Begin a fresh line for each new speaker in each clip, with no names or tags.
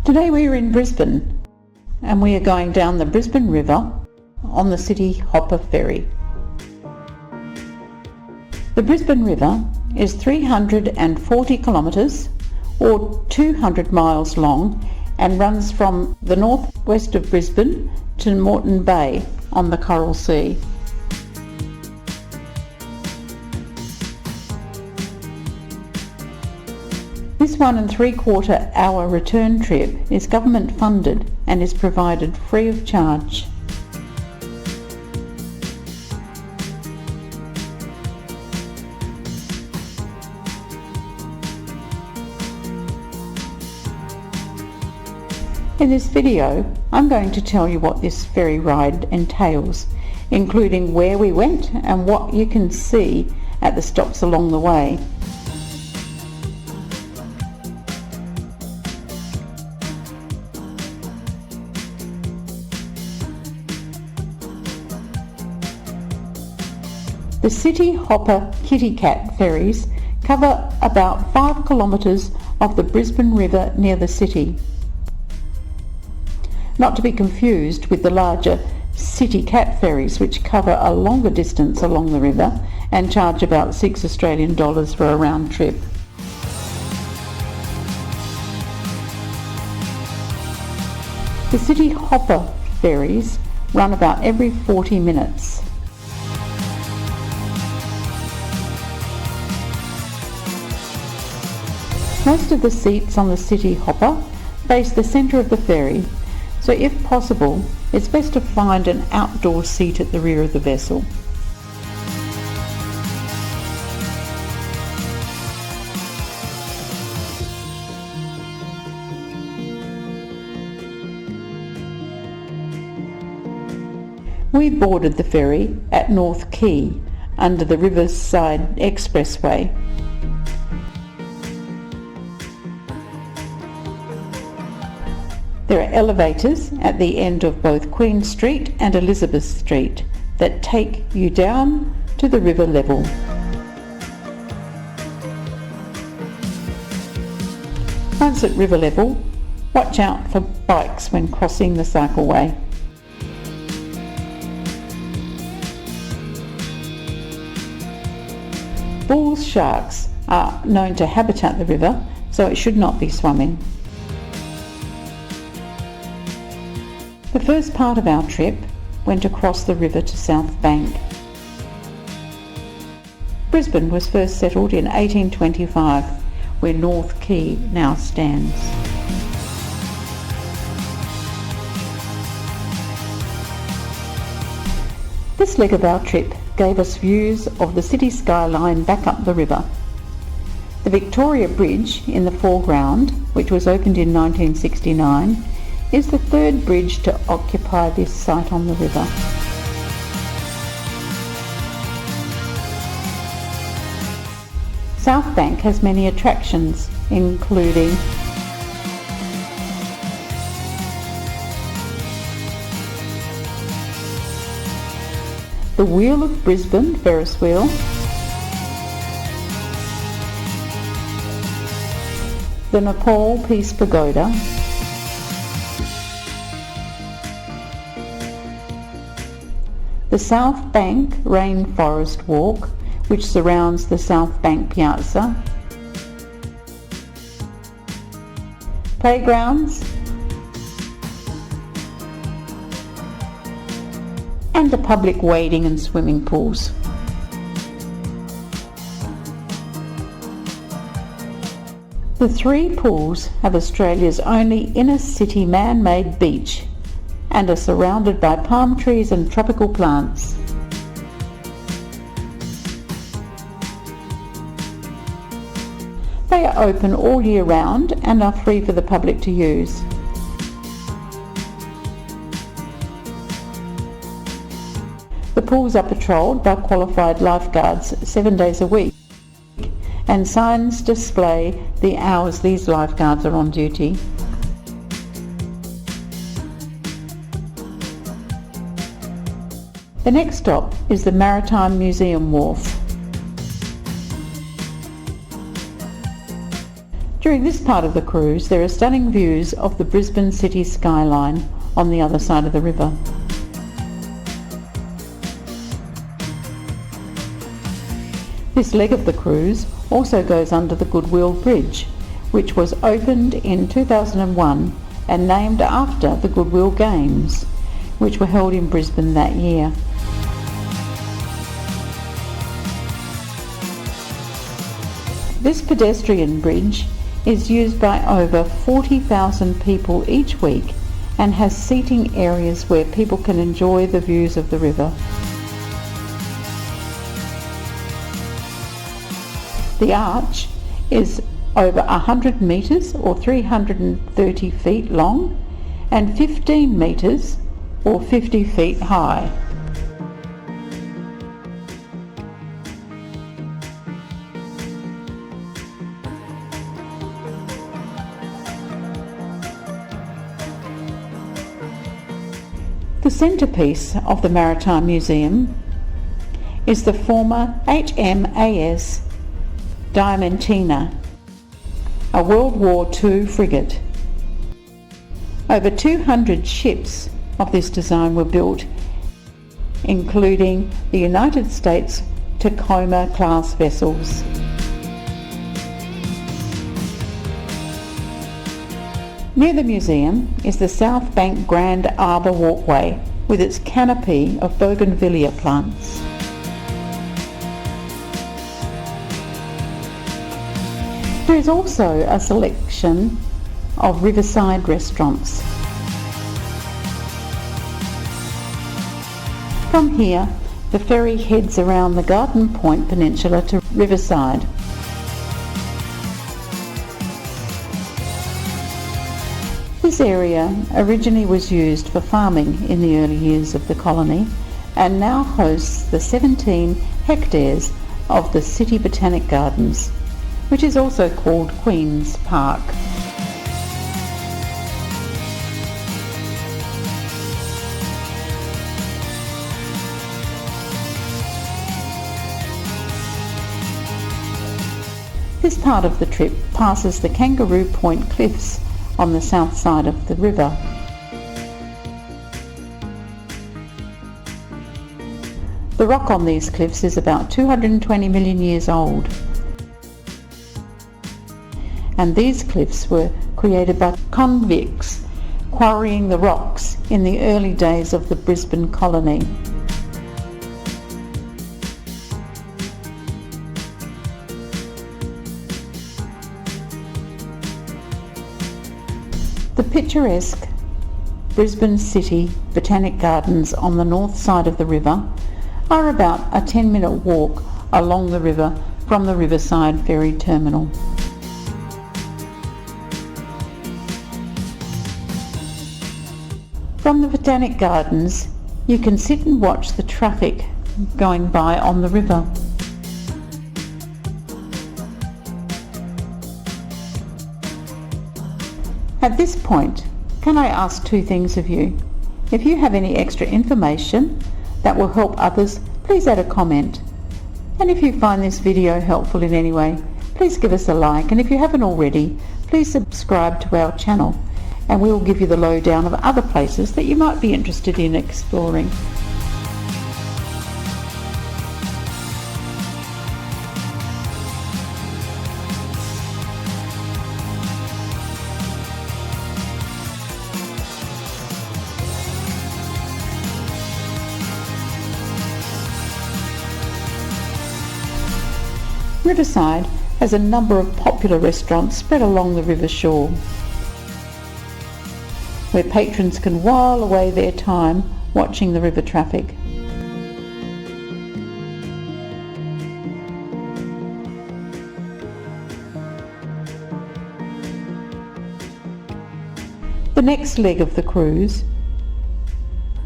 Today we are in Brisbane and we are going down the Brisbane River on the City Hopper ferry. The Brisbane River is 340 kilometres or 200 miles long and runs from the northwest of Brisbane to Moreton Bay on the Coral Sea. This 1 3/4 hour return trip is government funded and is provided free of charge. In this video, I'm going to tell you what this ferry ride entails, including where we went and what you can see at the stops along the way. The City Hopper Kitty Cat ferries cover about 5 kilometres of the Brisbane River near the city. Not to be confused with the larger City Cat ferries, which cover a longer distance along the river and charge about $6 for a round trip. The City Hopper ferries run about every 40 minutes. Most of the seats on the City Hopper face the centre of the ferry, so if possible, it's best to find an outdoor seat at the rear of the vessel. We boarded the ferry at North Quay under the Riverside Expressway. There are elevators at the end of both Queen Street and Elizabeth Street that take you down to the river level. Once at river level, watch out for bikes when crossing the cycleway. Bull sharks are known to habitat the river, so it should not be swum in. The first part of our trip went across the river to Southbank. Brisbane was first settled in 1825, where North Quay now stands. This leg of our trip gave us views of the city skyline back up the river. The Victoria Bridge in the foreground, which was opened in 1969, is the third bridge to occupy this site on the river. Southbank has many attractions, including the Wheel of Brisbane Ferris wheel, the Nepal Peace Pagoda, the Southbank Rainforest Walk, which surrounds the Southbank Piazza, playgrounds, and the public wading and swimming pools. The 3 pools have Australia's only inner-city man-made beach and are surrounded by palm trees and tropical plants. They are open all year round and are free for the public to use. The pools are patrolled by qualified lifeguards 7 days a week, and signs display the hours these lifeguards are on duty. The next stop is the Maritime Museum Wharf. During this part of the cruise, there are stunning views of the Brisbane city skyline on the other side of the river. This leg of the cruise also goes under the Wheel Bridge, which was opened in 2001 and named after the Goodwill Games, which were held in Brisbane that year. This pedestrian bridge is used by over 40,000 people each week and has seating areas where people can enjoy the views of the river. The arch is over 100 metres or 330 feet long and 15 metres or 50 feet high. The centrepiece of the Maritime Museum is the former HMAS Diamantina, a World War II frigate. Over 200 ships of this design were built, including the United States Tacoma class vessels. Near the museum is the Southbank Grand Arbour Walkway with its canopy of bougainvillea plants. There is also a selection of riverside restaurants. From here, the ferry heads around the Garden Point Peninsula to Riverside. This area originally was used for farming in the early years of the colony and now hosts the 17 hectares of the City Botanic Gardens, which is also called Queen's Park. This part of the trip passes the Kangaroo Point Cliffs on the south side of the river. The rock on these cliffs is about 220 million years old, and these cliffs were created by convicts quarrying the rocks in the early days of the Brisbane colony. The picturesque Brisbane City Botanic Gardens on the north side of the river are about a 10-minute walk along the river from the Riverside Ferry Terminal. From the Botanic Gardens, you can sit and watch the traffic going by on the river. At this point, can I ask two things of you? If you have any extra information that will help others, please add a comment. And if you find this video helpful in any way, please give us a like, and if you haven't already, please subscribe to our channel, and we will give you the lowdown of other places that you might be interested in exploring. Riverside has a number of popular restaurants spread along the river shore, where patrons can while away their time watching the river traffic. The next leg of the cruise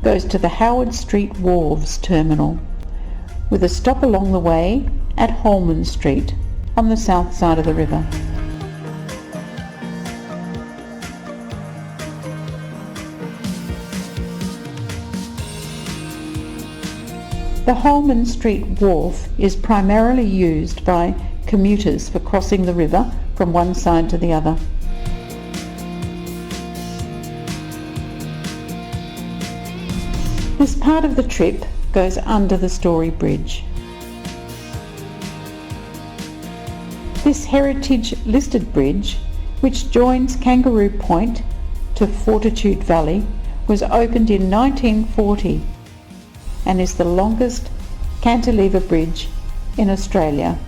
goes to the Howard Street Wharves terminal, with a stop along the way at Holman Street on the south side of the river. The Holman Street Wharf is primarily used by commuters for crossing the river from one side to the other. This part of the trip goes under the Story Bridge. This heritage listed bridge, which joins Kangaroo Point to Fortitude Valley, was opened in 1940 and is the longest cantilever bridge in Australia.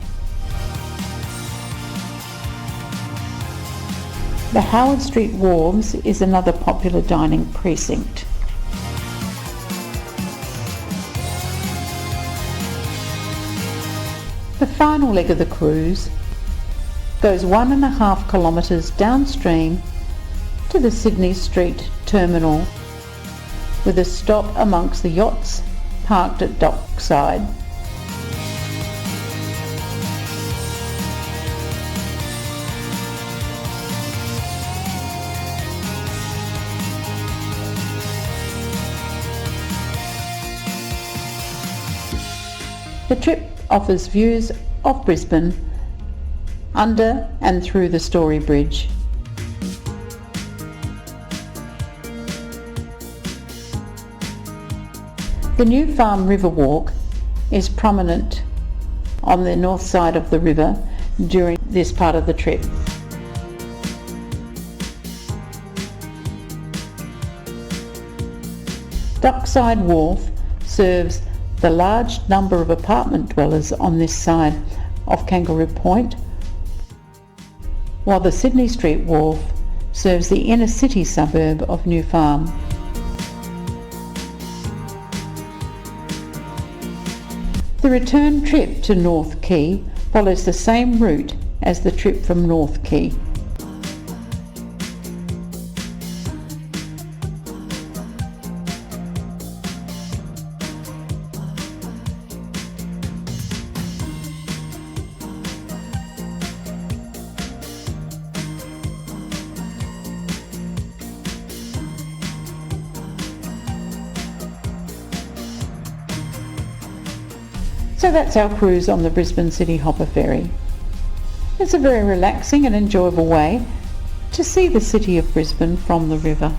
The Howard Street Wharves is another popular dining precinct. The final leg of the cruise goes 1.5 kilometres downstream to the Sydney Street Terminal, with a stop amongst the yachts parked at dockside. The trip offers views of Brisbane under and through the Story Bridge. The New Farm River Walk is prominent on the north side of the river during this part of the trip. Dockside Wharf serves the large number of apartment dwellers on this side of Kangaroo Point, while the Sydney Street Wharf serves the inner city suburb of New Farm. The return trip to North Quay follows the same route as the trip from North Quay. So that's our cruise on the Brisbane City Hopper ferry. It's a very relaxing and enjoyable way to see the city of Brisbane from the river.